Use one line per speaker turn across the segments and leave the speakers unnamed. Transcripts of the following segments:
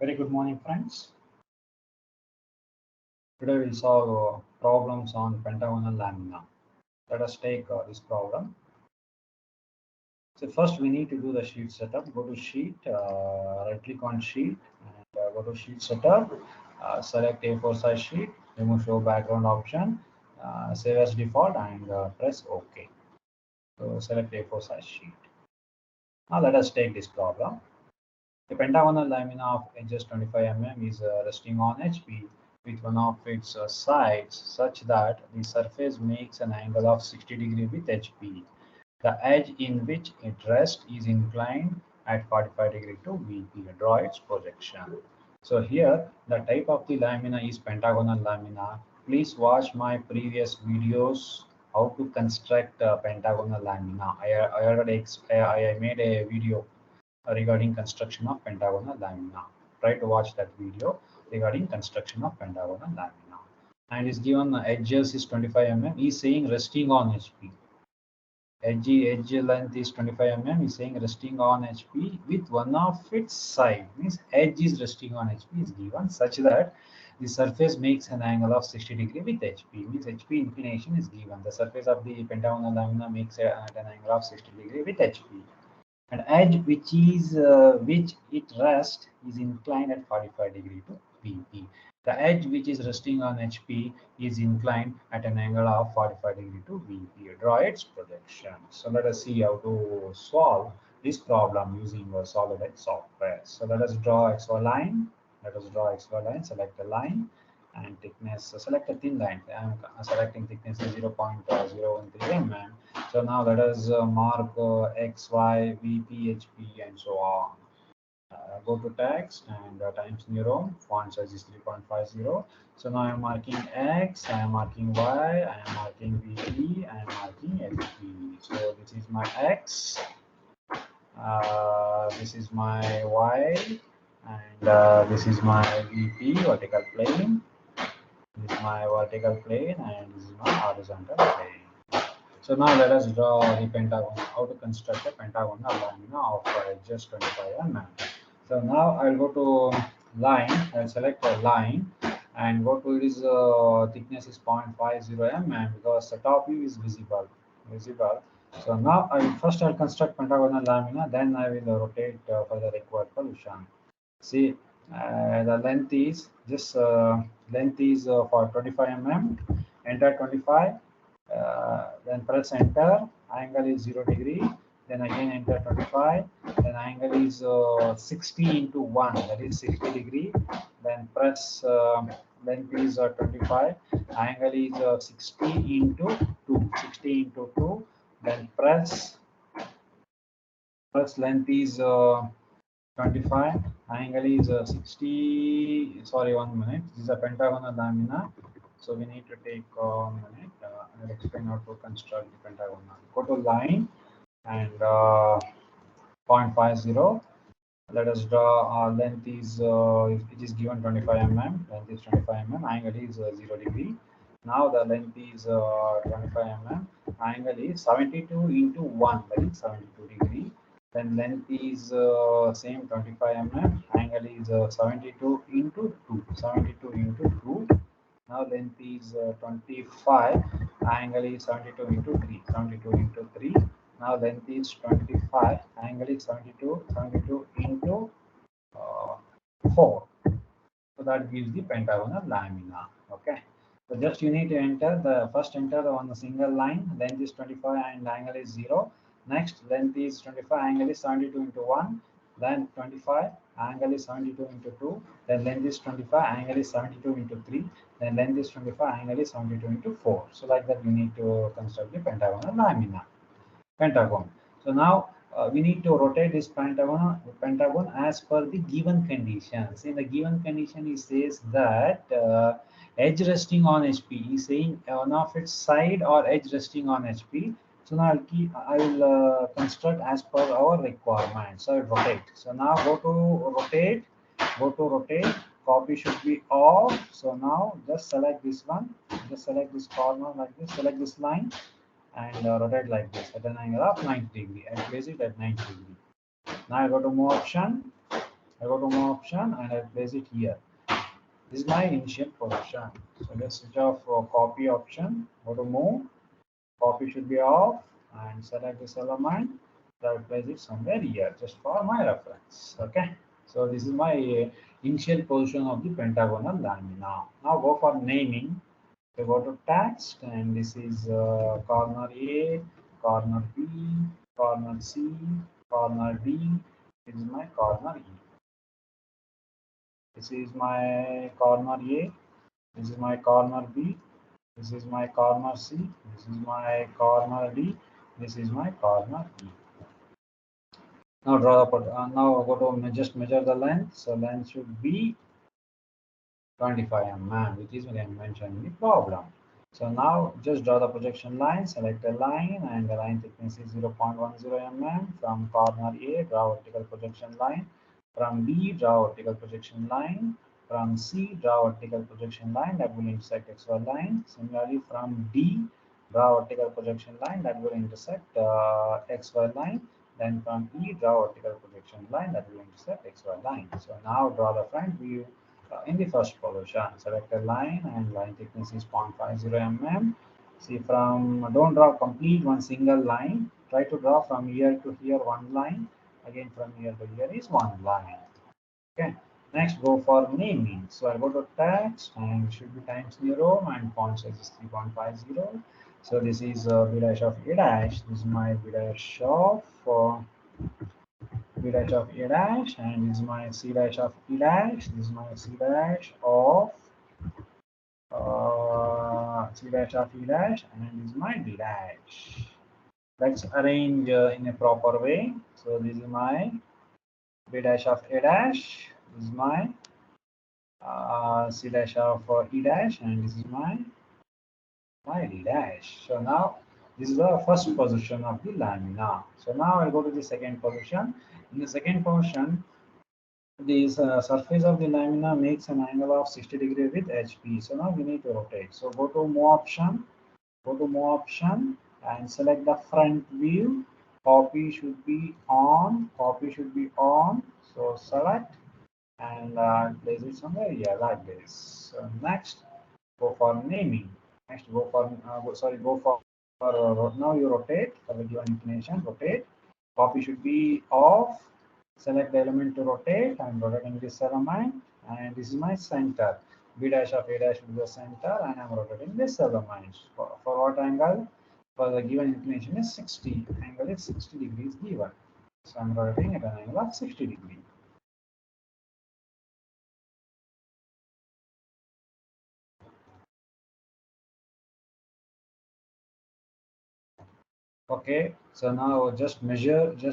Very good morning, friends. Today we'll solve problems on pentagonal lamina. Let us take this problem. So first we need to do the sheet setup. Go to sheet, right click on sheet, and go to sheet setup. Select A4 size sheet. Remove show background option. Save as default and press OK. So select A4 size sheet. Now let us take this problem. The pentagonal lamina of edges 25 mm is resting on HP with one of its sides such that the surface makes an angle of 60 degree with HP. The edge in which it rests is inclined at 45 degree to VP. Draw its projection. So here the type of the lamina is pentagonal lamina. Please watch my previous videos how to construct pentagonal lamina. I made a video regarding construction of pentagonal lamina. Try to watch that video regarding construction of pentagonal lamina. And is given edges is 25 mm. He is saying resting on HP. Edge length is 25 mm. He is saying resting on HP with one of its side. Means edge is resting on HP is given such that the surface makes an angle of 60 degree with HP. Means HP inclination is given. The surface of the pentagonal lamina makes an angle of 60 degree with HP. And edge which it rests is inclined at 45 degree to VP. The edge which is resting on HP is inclined at an angle of 45 degree to VP. Draw its projection. So let us see how to solve this problem using SOLIDEDGE software. So let us draw XY line. Let us draw XY line. Select the line and thickness. Select a thin line. I am selecting thickness is 0.013 mm. So now let us mark X, Y, VP, HP, and so on. Go to text and times neuron. Font size is 3.50. So now I am marking X, I am marking Y, I am marking VP, I am marking HP. So this is my X, this is my Y, and this is my VP vertical plane. This is my vertical plane, and this is my horizontal plane. So now let us draw the pentagon, how to construct a pentagonal lamina of just 25 mm. So now I'll go to line, I'll select a line and go to its thickness is 0.50 mm because the top view is visible. So now I'll construct pentagonal lamina, then I will rotate for the required position. See, the length is just for 25 mm. Enter 25. Then press enter. Angle is 0 degree. Then again enter 25. Then angle is 60 into 1. That is 60 degree. Then press length is 25. Angle is 60 into 2. 60 into 2. Then press length is 25, angle is 60. Sorry, 1 minute. This is a pentagonal lamina, so we need to take a minute. I'll explain how to construct the pentagonal. Go to line and 0.50. Let us draw. Our length is it is given 25 mm. Length is 25 mm. Angle is 0 degree. Now the length is 25 mm. Angle is 72 into 1. That is 72 degree. Then length is same 25 mm. Angle is 72 into 2. 72 into 2. Now length is 25. Angle is 72 into 3. 72 into 3. Now length is 25. Angle is 72 into 4. So that gives the pentagonal lamina. Okay. So just you need to enter on the single line. Length is 25 and angle is 0. Next, length is 25, angle is 72 into 1. Then 25, angle is 72 into 2. Then length is 25, angle is 72 into 3. Then length is 25, angle is 72 into 4. So like that, you need to construct the pentagonal lamina. Pentagon. So now we need to rotate this pentagon as per the given conditions. In the given condition, he says that edge resting on HP. He's saying one of its side or edge resting on HP. So now I will construct as per our requirement. So I rotate. So now go to rotate. Copy should be off. So now just select this one. Just select this corner like this. Select this line and rotate like this at an angle of 90 degree and place it at 90 degree. Now I go to more option I go to more option and I place it here. This is my initial position. So let's switch off copy option. Go to move. Copy should be off and select this element. I will place it somewhere here just for my reference. Okay. So this is my initial position of the pentagonal lamina. Now go for naming. So go to text and this is corner A, corner B, corner C, corner D. This is my corner E. This is my corner A. This is my corner B. This is my corner C. This is my corner D. This is my corner E. Now draw the now go to just measure the length. So length should be 25 mm, which is mentioned in the problem. So now just draw the projection line, select a line and the line thickness is 0.10 mm. From corner A, draw vertical projection line. From B, draw vertical projection line. From C, draw vertical projection line that will intersect XY line. Similarly, from D, draw vertical projection line that will intersect XY line. Then from E, draw vertical projection line that will intersect XY line. So now draw the front view in the first position. Select a line and line thickness is 0.50 mm. See from, don't draw complete one single line. Try to draw from here to here one line. Again from here to here is one line. Okay. Next go for naming. So I go to text and it should be times 0 and font size is 3.50. So this is B dash of A dash. This is my B dash of B dash of A dash and this is my C dash of E dash. This is my C dash of C dash of E dash and this is my D dash. Let's arrange in a proper way. So this is my B dash of A dash. This is my C dash of E dash and this is my D dash. So now this is the first position of the lamina. So now I'll go to the second position. In the second position, this surface of the lamina makes an angle of 60 degrees with HP. So now we need to rotate. So go to more option, and select the front view. Copy should be on. So select and place it somewhere here like this. So next, go for naming. Next, go for now you rotate for the given inclination. Rotate. Copy should be off. Select the element to rotate. I'm rotating this element, and this is my center. B dash of A dash is the center, and I'm rotating this element. For what angle? For the given inclination is 60. Angle is 60 degrees given. So I'm rotating at an angle of 60 degrees. Okay, so now just measure the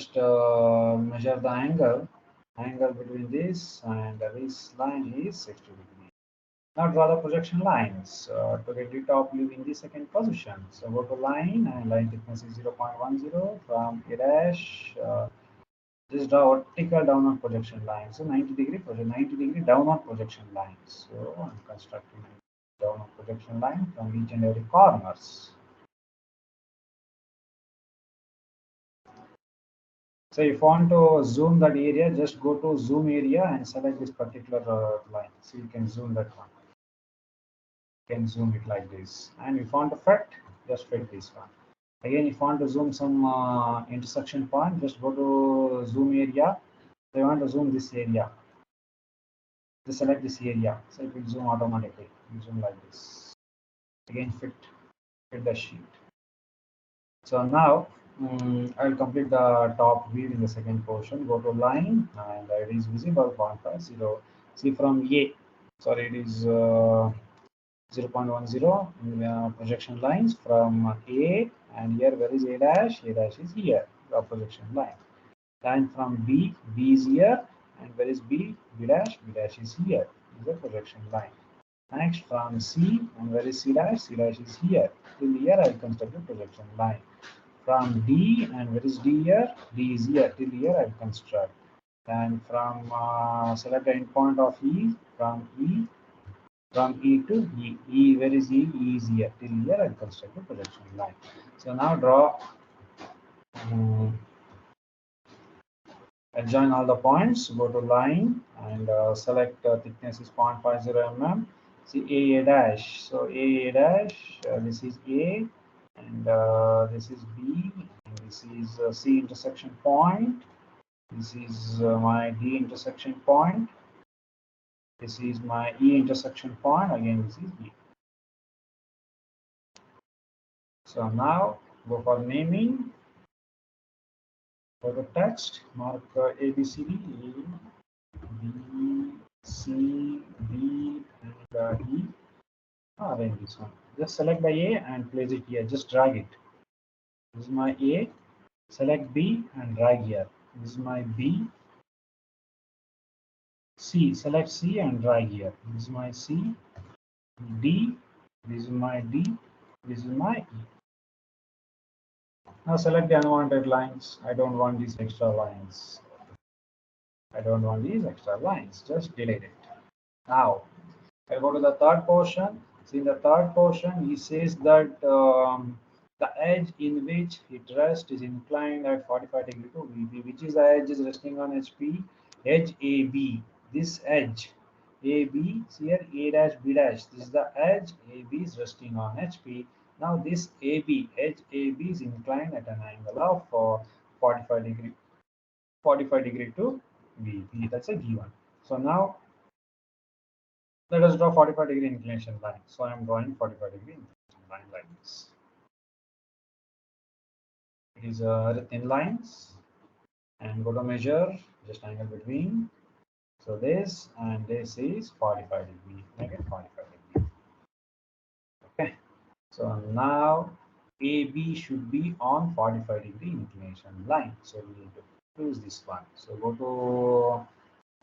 angle between this and this line is 60 degrees. Now draw the projection lines to get the top view in the second position. So go to line and line thickness is 0.10 from A dash. Just draw vertical downward projection line. So 90 degree downward projection line. So I'm constructing a downward projection line from each and every corners. So if you want to zoom that area, just go to zoom area and select this particular line. So you can zoom that one. You can zoom it like this. And if you want to fit, just fit this one. Again, if you want to zoom some intersection point, just go to zoom area. So you want to zoom this area. Just select this area. So it will zoom automatically. You zoom like this. Again, fit the sheet. So now I will complete the top view in the second portion. Go to line and it is visible 0.50. See from A, sorry, it is 0.10 in projection lines from A, and here where is A dash? A dash is here, the projection line. Line from B, B is here, and where is B? B dash? B dash is here, is the projection line. Next from C, and where is C dash? C dash is here. Till here I will construct the projection line. From D, and where is D here? D is here. Till here I will construct. And from select the endpoint of E, from E to E. E, where is E? E is here. Till here I will construct the projection line. So now draw Adjoin all the points, go to line and select thickness is 0.50 mm. See A dash. So A dash, this is A, and this is B, and this is C intersection point. This is my D intersection point. This is my E intersection point. Again, this is B. So now go for naming. Go to text, mark A, B, C, D, B, C, D, and E. Arrange this one. Just select the A and place it here. Just drag it. This is my A. Select B and drag here. This is my B. C. Select C and drag here. This is my C. D. This is my D. This is my E. Now select the unwanted lines. I don't want these extra lines. I don't want these extra lines. Just delete it. Now I go to the third portion. See, in the third portion, he says that the edge in which it rests is inclined at 45 degree to VP, which is the edge is resting on HP, edge AB. This edge AB, see here A dash B dash. This is the edge AB is resting on HP. Now this AB, edge AB is inclined at an angle of 45 degree, 45 degree to VP. That's a given. So now let us draw 45 degree inclination line. So I am drawing 45 degree inclination line like this. It is thin lines, and go to measure just angle between. So this and this is 45 degree, make it 45 degree. Okay. So now AB should be on 45 degree inclination line. So we need to choose this one. So go to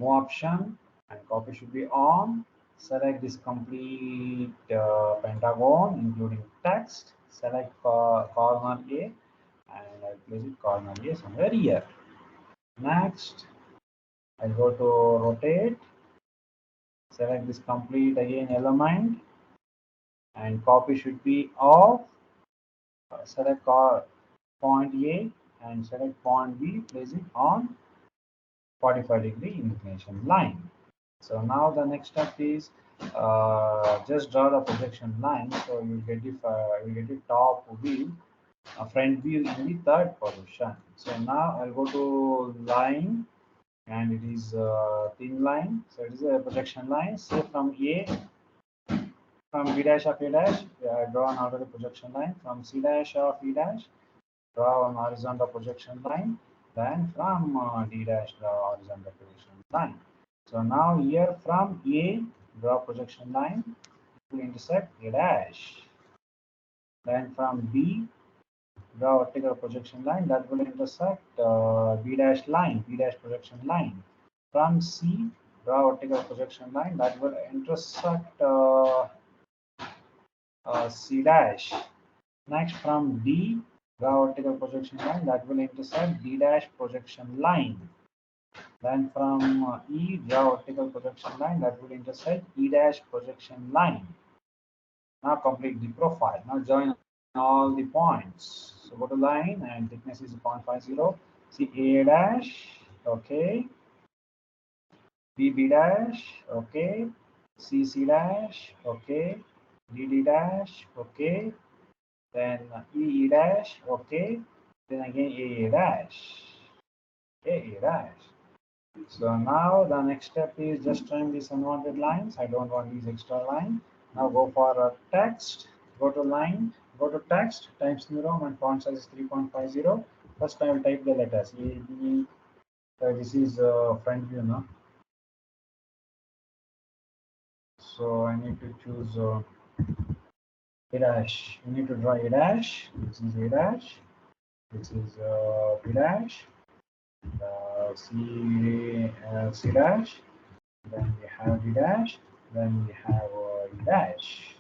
more option and copy should be on. Select this complete pentagon including text. Select corner A and I'll place it corner A somewhere here. Next, I'll go to rotate. Select this complete again element and copy should be off. Select point A and select point B. Place it on 45 degree inclination line. So now the next step is just draw the projection line. So you get the top view, front view in the third position. So now I'll go to line, and it is thin line. So it is a projection line. Say from A, from B dash of A dash, draw an ordered projection line. From C dash of E dash, draw an horizontal projection line. Then from D dash, draw horizontal projection line. So now here from A, draw projection line to intersect A dash. Then from B, draw vertical projection line that will intersect B dash line, B dash projection line. From C, draw vertical projection line that will intersect C dash. Next from D, draw vertical projection line that will intersect D dash projection line. Then from E, draw vertical projection line that will intersect E dash projection line. Now complete the profile. Now join all the points. So go to line and thickness is 0.50. See A dash, okay. B dash, okay. C dash, okay. D dash, okay. Then E dash, okay. Then again A dash, A dash. So now the next step is just trim these unwanted lines. I don't want these extra lines. Now go for a text. Go to line. Go to text. Times New Roman and font size is 3.50. First I will type the letters A, B. This is front view now. So I need to choose A dash. You need to draw A dash. This is A dash. This is B dash. C dash. Then we have D dash. Then we have E dash.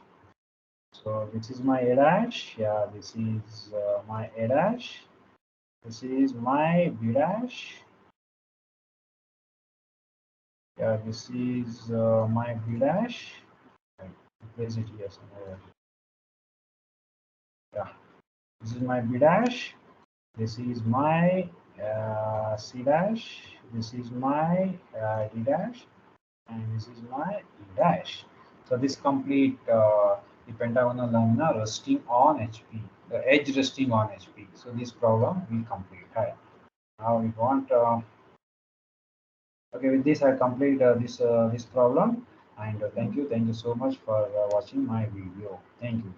So this is my A dash. Yeah, this is my A dash. This is my B dash. Yeah, this is my B dash. Place it here somewhere. Yeah, this is my B dash. This is my C dash. This is my D dash, and this is my E dash. So this complete the pentagonal lamina resting on HP, the edge resting on HP. So this problem we complete. Right. Now we want. Okay, with this I complete this problem, and thank you so much for watching my video. Thank you.